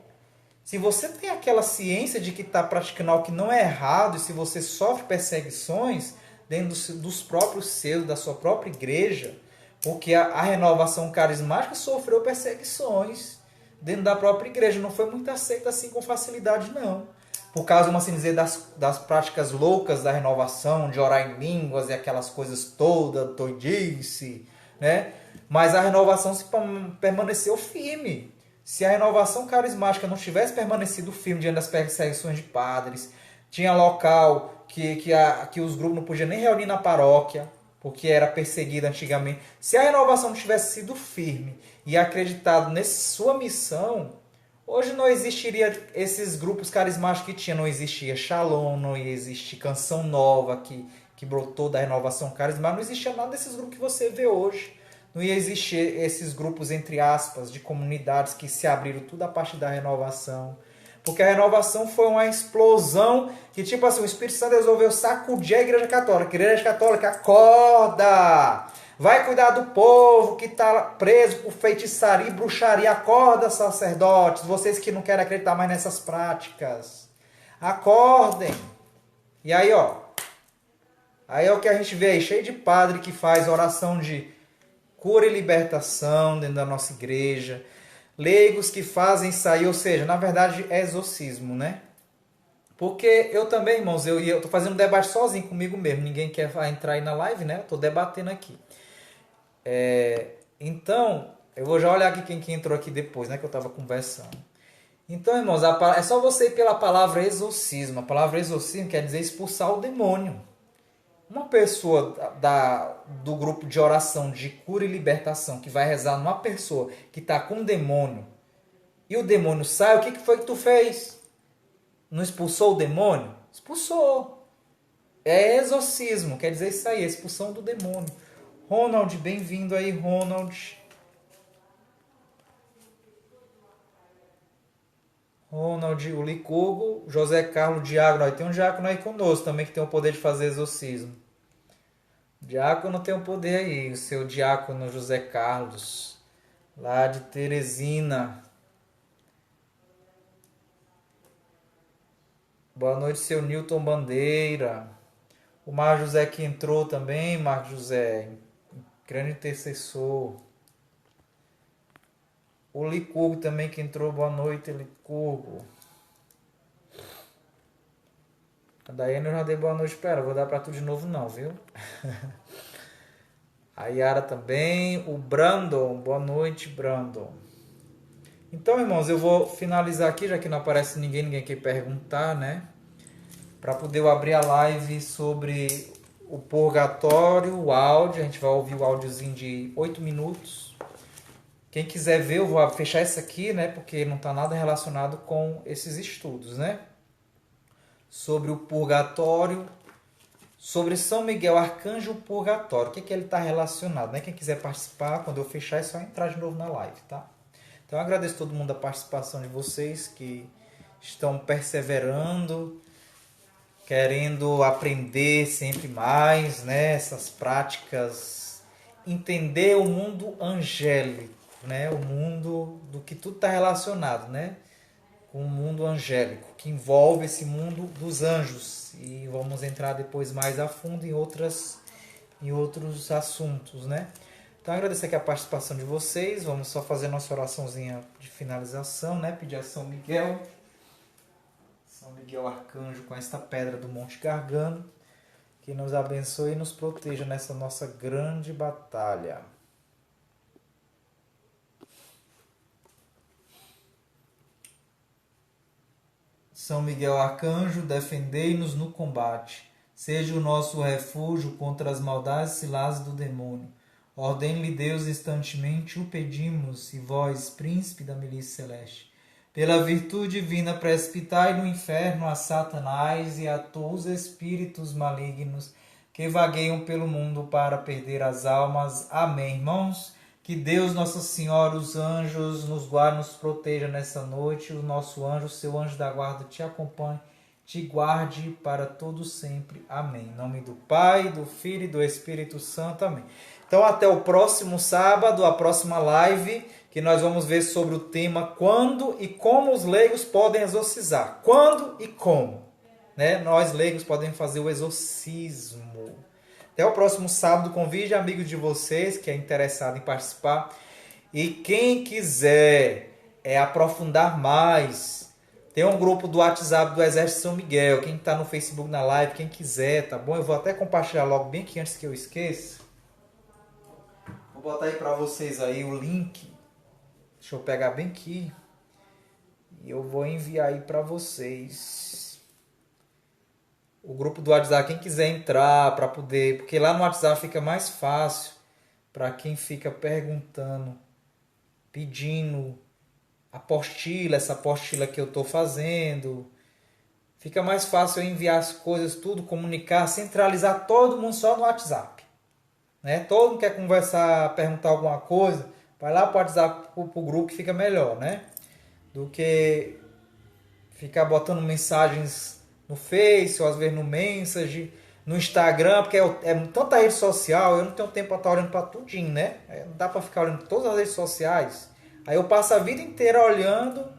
Se você tem aquela ciência de que está praticando algo que não é errado, e se você sofre perseguições dentro dos próprios seus, da sua própria igreja, porque a renovação carismática sofreu perseguições dentro da própria igreja, não foi muito aceita assim com facilidade, não. por causa, vamos assim dizer, das práticas loucas da renovação, de orar em línguas e aquelas coisas todas, doidice, né? Mas a renovação permaneceu firme. Se a renovação carismática não tivesse permanecido firme diante das perseguições de padres, tinha local que os grupos não podiam nem reunir na paróquia, porque era perseguido antigamente. Se a renovação não tivesse sido firme e acreditado nessa sua missão, hoje não existiria esses grupos carismáticos que tinha. Não existia Shalom, não ia existir Canção Nova, que brotou da renovação carismática. Não existia nada desses grupos que você vê hoje. Não ia existir esses grupos, entre aspas, de comunidades que se abriram tudo a partir da renovação. Porque a renovação foi uma explosão que, tipo assim, o Espírito Santo resolveu sacudir a Igreja Católica. A Igreja Católica, acorda! Vai cuidar do povo que está preso por feitiçaria e bruxaria. Acorda, sacerdotes, vocês que não querem acreditar mais nessas práticas. Acordem! E aí, ó. Aí é o que a gente vê aí, cheio de padre que faz oração de cura e libertação dentro da nossa igreja. Leigos que fazem sair, ou seja, na verdade é exorcismo, né? Porque eu também, irmãos, eu estou fazendo um debate sozinho comigo mesmo. Ninguém quer entrar aí na live, né? Eu estou debatendo aqui. Então, eu vou já olhar aqui quem entrou aqui depois, né? Que eu estava conversando. Então, irmãos, é só você ir pela palavra exorcismo. A palavra exorcismo quer dizer expulsar o demônio. Uma pessoa do grupo de oração de cura e libertação que vai rezar numa pessoa que está com um demônio e o demônio sai, o que foi que tu fez? Não expulsou o demônio? Expulsou. É exorcismo, quer dizer isso aí, expulsão do demônio. Ronald, bem-vindo aí, Ronald. Ronald, o Licurgo, José Carlos, Diácono. Tem um diácono aí conosco também que tem o poder de fazer exorcismo. Diácono tem o poder aí, o seu diácono José Carlos, lá de Teresina. Boa noite, seu Newton Bandeira. O Marcos José que entrou também, Marcos José, grande intercessor. O Licurgo também que entrou, boa noite, Licurgo. A Daiane eu já dei boa noite para ela, vou dar para tu de novo não, viu? A Yara também, o Brandon, boa noite, Brandon. Então, irmãos, eu vou finalizar aqui, já que não aparece ninguém quer perguntar, né? Para poder eu abrir a live sobre o purgatório, o áudio, a gente vai ouvir o áudiozinho de 8 minutos. Quem quiser ver, eu vou fechar essa aqui, né? Porque não está nada relacionado com esses estudos, né? Sobre o purgatório, sobre São Miguel Arcanjo purgatório. O que ele está relacionado, né? Quem quiser participar, quando eu fechar, é só entrar de novo na live, tá? Então eu agradeço a todo mundo a participação de vocês que estão perseverando, querendo aprender sempre mais, né? Essas práticas, entender o mundo angélico, né? O mundo do que tudo está relacionado, né? Com o mundo angélico, que envolve esse mundo dos anjos. E vamos entrar depois mais a fundo em outros assuntos, né? Então agradecer aqui a participação de vocês. Vamos só fazer nossa oraçãozinha de finalização, né? Pedir a São Miguel Arcanjo, com esta pedra do Monte Gargano, que nos abençoe e nos proteja nessa nossa grande batalha. São Miguel Arcanjo, defendei-nos no combate. Seja o nosso refúgio contra as maldades ciladas do demônio. Ordene-lhe Deus instantemente, o pedimos, e vós, príncipe da milícia celeste, pela virtude divina, precipitai no inferno a Satanás e a todos os espíritos malignos que vagueiam pelo mundo para perder as almas. Amém, irmãos? Que Deus, Nossa Senhora, os anjos nos guarde, nos proteja nessa noite. O nosso anjo, o seu anjo da guarda, te acompanhe, te guarde para todo sempre. Amém. Em nome do Pai, do Filho e do Espírito Santo. Amém. Então, até o próximo sábado, a próxima live, que nós vamos ver sobre o tema quando e como os leigos podem exorcizar. Quando e como, né? Nós, leigos, podemos fazer o exorcismo. Até o próximo sábado. Convide amigos de vocês que é interessado em participar. E quem quiser aprofundar mais Tem um grupo do WhatsApp do Exército São Miguel. Quem está no Facebook na live, quem quiser, tá bom? Eu vou até compartilhar logo bem aqui antes que eu esqueça. Vou botar aí para vocês aí o link. Deixa eu pegar bem aqui. E eu vou enviar aí para vocês. O grupo do WhatsApp, quem quiser entrar para poder... Porque lá no WhatsApp fica mais fácil para quem fica perguntando, pedindo apostila, essa apostila que eu estou fazendo. Fica mais fácil eu enviar as coisas, tudo, comunicar, centralizar todo mundo só no WhatsApp. Né? Todo mundo quer conversar, perguntar alguma coisa, vai lá para o WhatsApp, para o grupo, que fica melhor, né? Do que ficar botando mensagens no Face, ou às vezes no Message, no Instagram, porque é tanta rede social, eu não tenho tempo para estar olhando para tudinho, né? Não dá para ficar olhando todas as redes sociais. Aí eu passo a vida inteira olhando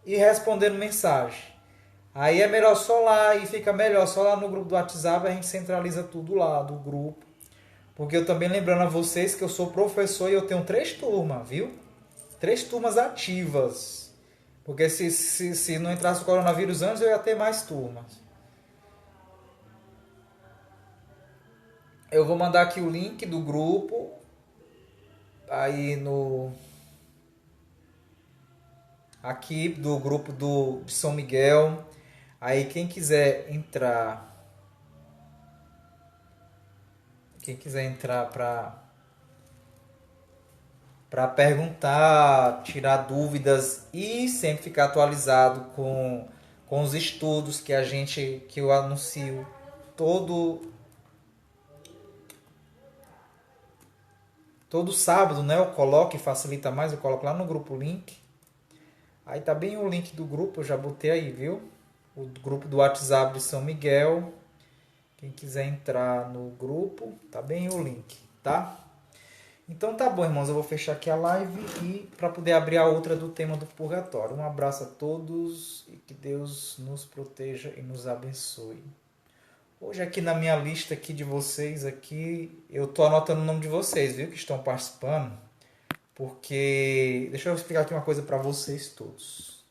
e respondendo mensagem. Aí é melhor só lá e fica melhor só lá no grupo do WhatsApp, a gente centraliza tudo lá do grupo. Porque eu também lembrando a vocês que eu sou professor e eu tenho 3 turmas, viu? 3 turmas ativas. Porque se não entrasse o coronavírus antes, eu ia ter mais turmas. Eu vou mandar aqui o link do grupo. Aí no... Aqui do grupo de São Miguel. Aí quem quiser entrar... Quem quiser entrar para perguntar, tirar dúvidas e sempre ficar atualizado com os estudos que eu anuncio todo sábado, né? Eu coloco e facilita mais, eu coloco lá no grupo o link. Aí tá bem o link do grupo, eu já botei aí, viu? O grupo do WhatsApp de São Miguel. Quem quiser entrar no grupo, tá bem o link, tá? Então tá bom, irmãos, eu vou fechar aqui a live e para poder abrir a outra do tema do purgatório. Um abraço a todos e que Deus nos proteja e nos abençoe. Hoje aqui na minha lista aqui de vocês aqui, eu tô anotando o nome de vocês, viu, que estão participando, porque deixa eu explicar aqui uma coisa para vocês todos.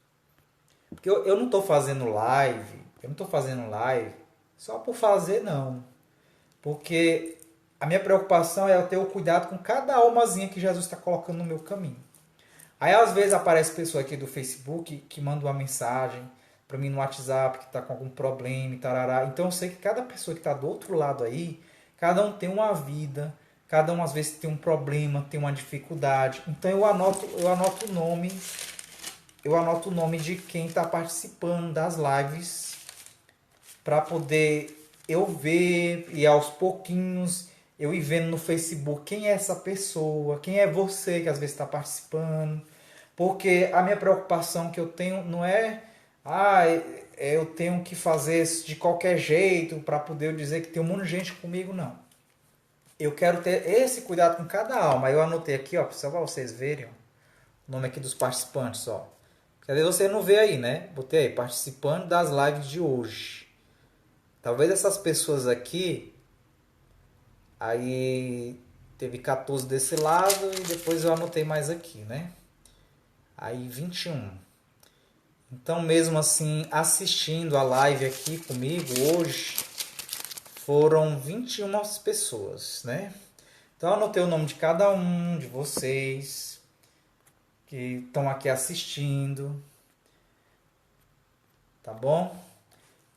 Porque eu não tô fazendo live, só por fazer, não. Porque a minha preocupação é eu ter o cuidado com cada almazinha que Jesus está colocando no meu caminho. Aí às vezes aparece pessoa aqui do Facebook que manda uma mensagem para mim no WhatsApp que está com algum problema e tarará. Então eu sei que cada pessoa que está do outro lado aí, cada um tem uma vida, cada um às vezes tem um problema, tem uma dificuldade. Então eu anoto o nome de quem está participando das lives para poder eu ver e aos pouquinhos eu ir vendo no Facebook quem é essa pessoa, quem é você que às vezes está participando. Porque a minha preocupação que eu tenho não é eu tenho que fazer isso de qualquer jeito para poder eu dizer que tem um monte de gente comigo, não. Eu quero ter esse cuidado com cada alma. Eu anotei aqui, ó, só para vocês verem, ó, o nome aqui dos participantes, ó. Quer dizer, você não vê aí, né? Botei aí, participando das lives de hoje. Talvez essas pessoas aqui, aí teve 14 desse lado e depois eu anotei mais aqui, né? Aí 21. Então mesmo assim, assistindo a live aqui comigo hoje, foram 21 pessoas, né? Então eu anotei o nome de cada um de vocês que estão aqui assistindo, tá bom?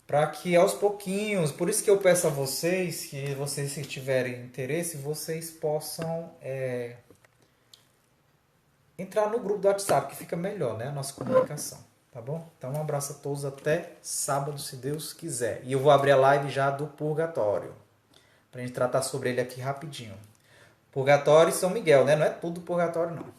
Para que aos pouquinhos, por isso que eu peço a vocês, que vocês se tiverem interesse, vocês possam entrar no grupo do WhatsApp, que fica melhor, né? A nossa comunicação, tá bom? Então um abraço a todos, até sábado, se Deus quiser. E eu vou abrir a live já do purgatório, pra gente tratar sobre ele aqui rapidinho. Purgatório e São Miguel, né? Não é tudo purgatório, não.